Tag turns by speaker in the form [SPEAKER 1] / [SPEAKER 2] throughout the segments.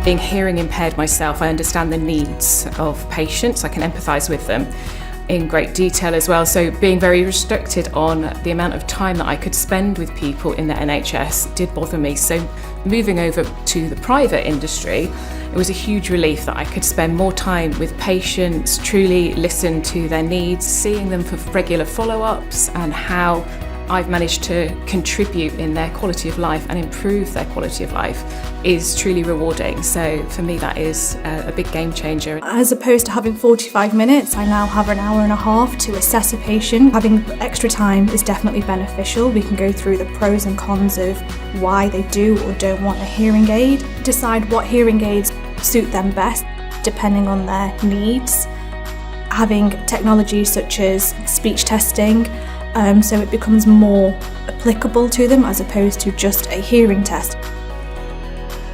[SPEAKER 1] Being hearing impaired myself, I understand the needs of patients. I can empathise with them in great detail as well. So being very restricted on the amount of time that I could spend with people in the NHS did bother me. So moving over to the private industry, it was a huge relief that I could spend more time with patients, truly listen to their needs, seeing them for regular follow-ups, and how I've managed to contribute in their quality of life and improve their quality of life is truly rewarding. So for me, that is a big game changer.
[SPEAKER 2] As opposed to having 45 minutes, I now have an hour and a half to assess a patient. Having extra time is definitely beneficial. We can go through the pros and cons of why they do or don't want a hearing aid, decide what hearing aids suit them best depending on their needs. Having technology such as speech testing, so it becomes more applicable to them as opposed to just a hearing test.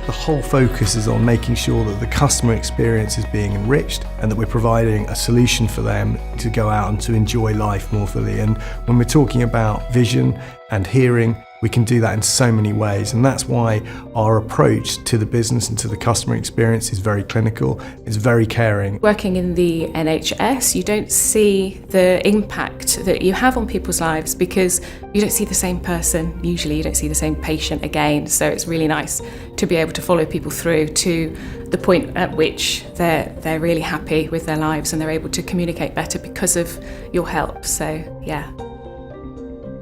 [SPEAKER 3] The whole focus is on making sure that the customer experience is being enriched and that we're providing a solution for them to go out and to enjoy life more fully. And when we're talking about vision and hearing, we can do that in so many ways, and that's why our approach to the business and to the customer experience is very clinical, it's very caring.
[SPEAKER 1] Working in the NHS, you don't see the impact that you have on people's lives because you don't see the same person, usually you don't see the same patient again, so it's really nice to be able to follow people through to the point at which they're really happy with their lives and they're able to communicate better because of your help, so yeah.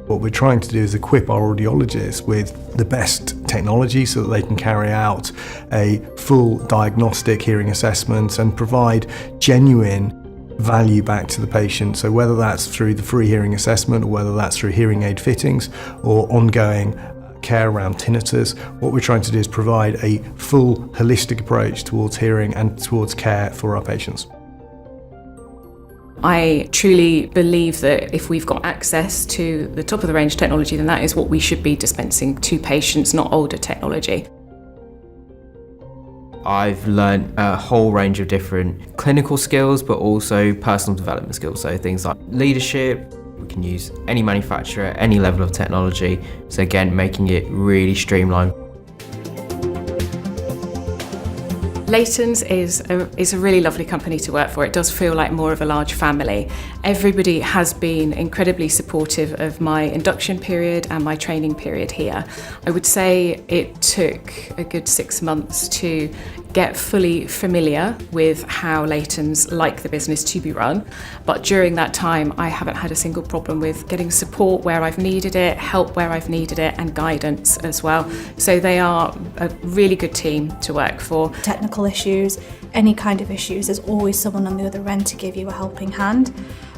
[SPEAKER 3] What we're trying to do is equip our audiologists with the best technology so that they can carry out a full diagnostic hearing assessment and provide genuine value back to the patient. So whether that's through the free hearing assessment or whether that's through hearing aid fittings or ongoing care around tinnitus, what we're trying to do is provide a full holistic approach towards hearing and towards care for our patients.
[SPEAKER 1] I truly believe that if we've got access to the top of the range technology, then that is what we should be dispensing to patients, not older technology.
[SPEAKER 4] I've learned a whole range of different clinical skills, but also personal development skills. So things like leadership, we can use any manufacturer, any level of technology. So again, making it really streamlined.
[SPEAKER 1] Leightons is a really lovely company to work for. It does feel like more of a large family. Everybody has been incredibly supportive of my induction period and my training period here. I would say it took a good 6 months to get fully familiar with how Leightons like the business to be run. But during that time, I haven't had a single problem with getting support where I've needed it, help where I've needed it, and guidance as well. So they are a really good team to work for.
[SPEAKER 2] Technical issues, any kind of issues, there's always someone on the other end to give you a helping hand.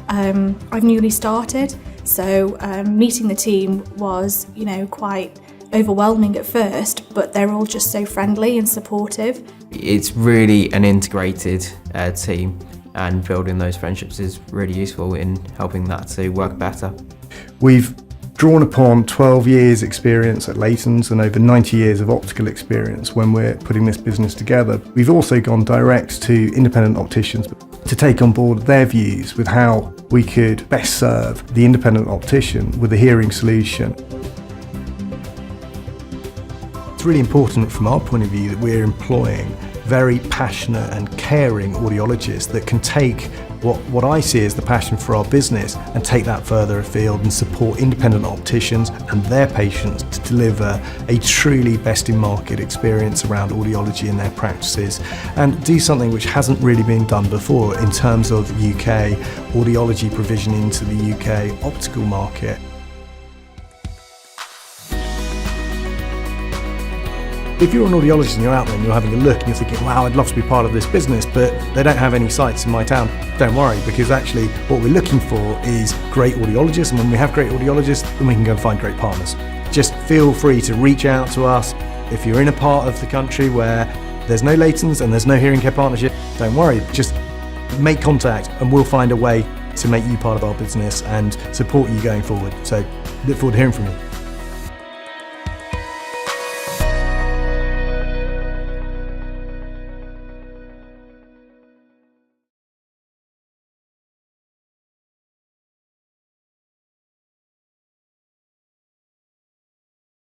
[SPEAKER 2] I've newly started, so meeting the team was, quite overwhelming at first, but they're all just so friendly and supportive.
[SPEAKER 4] It's really an integrated team, and building those friendships is really useful in helping that to work better.
[SPEAKER 3] We've drawn upon 12 years experience at Leightons and over 90 years of optical experience when we're putting this business together. We've also gone direct to independent opticians to take on board their views with how we could best serve the independent optician with a hearing solution. It's really important from our point of view that we're employing very passionate and caring audiologists that can take what I see as the passion for our business and take that further afield and support independent opticians and their patients to deliver a truly best-in-market experience around audiology in their practices and do something which hasn't really been done before in terms of UK audiology provisioning to the UK optical market. If you're an audiologist and you're out there and you're having a look and you're thinking, wow, I'd love to be part of this business, but they don't have any sites in my town, don't worry, because actually what we're looking for is great audiologists, and when we have great audiologists, then we can go and find great partners. Just feel free to reach out to us. If you're in a part of the country where there's no Leightons and there's no hearing care partnership, don't worry, just make contact and we'll find a way to make you part of our business and support you going forward. So look forward to hearing from you.